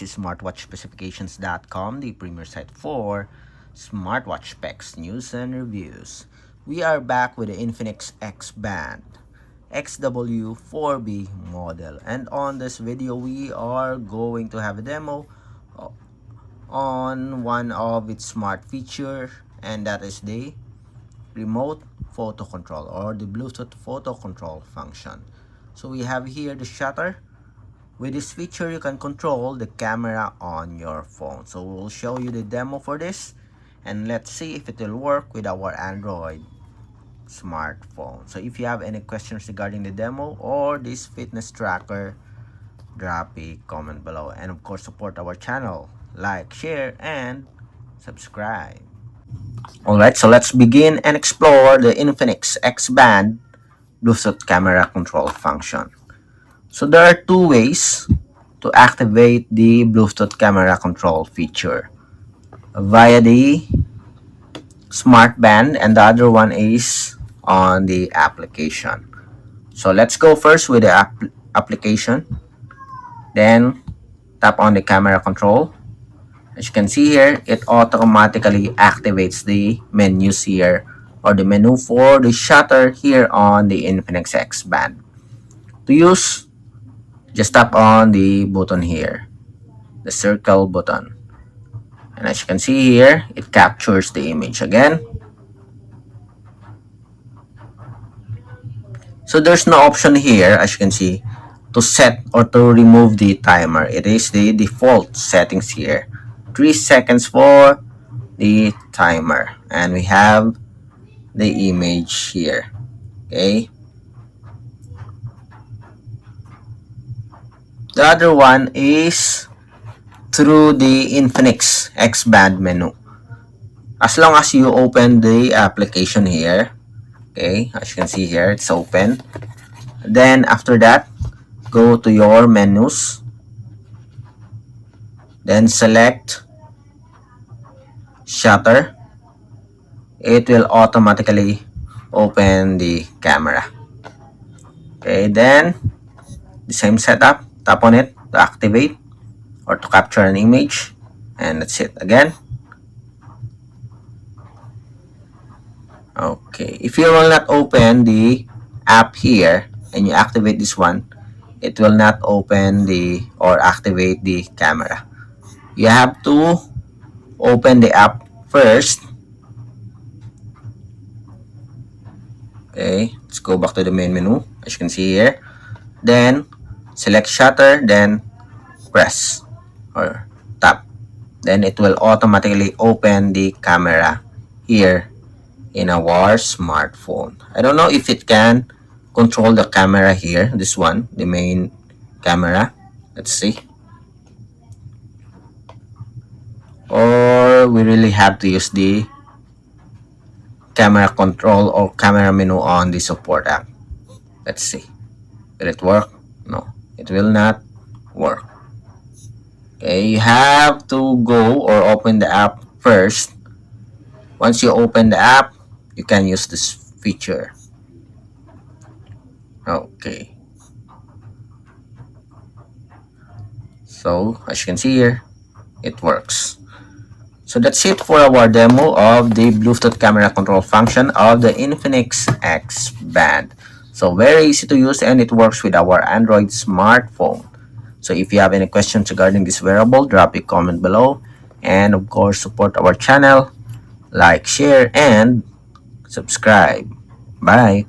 This is smartwatchspecifications.com, the premier site for smartwatch specs, news, and reviews. We are back with the Infinix XBand XW4B model, and on this video we are going to have a demo on one of its smart feature, and that is the remote photo control or the Bluetooth photo control function. So we have here the shutter. With this feature, you can control the camera on your phone. So we'll show you the demo for this, and let's see if it will work with our Android smartphone. So if you have any questions regarding the demo or this fitness tracker, drop a comment below, and of course support our channel, like, share, and subscribe. Alright, so let's begin and explore the Infinix XBand Bluetooth camera control function. So there are two ways to activate the Bluetooth camera control feature: via the Smartband, and the other one is on the application. So let's go first with the application, then tap on the camera control. As you can see here, it automatically activates the menus here, or the menu for the shutter here on the Infinix XBand. To use, just tap on the button here, the circle button, and as you can see here, it captures the image again. So there's no option here, as you can see, to set or to remove the timer. It is the default settings here, 3 seconds for the timer, and we have the image here. Okay, the other one is through the Infinix XBand menu. As long as you open the application here, okay, as you can see here, it's open. Then after that, go to your menus, then select shutter. It will automatically open the camera. Okay, then the same setup, tap on it to activate or to capture an image, and that's it again. Okay, if you will not open the app here and you activate this one, it will not open the or activate the camera. You have to open the app first. Okay, let's go back to the main menu, as you can see here. Then select shutter, then press or tap. Then it will automatically open the camera here in our smartphone. I don't know if it can control the camera here, this one, the main camera. Let's see. Or we really have to use the camera control or camera menu on the support app. Let's see. Will it work? No, it will not work. Okay, you have to go or open the app first. Once you open the app, you can use this feature. Okay. So as you can see here, it works. So that's it for our demo of the Bluetooth camera control function of the Infinix XBand. So very easy to use, and it works with our Android smartphone. So if you have any questions regarding this wearable, drop a comment below, and of course support our channel, like, share, and subscribe. Bye.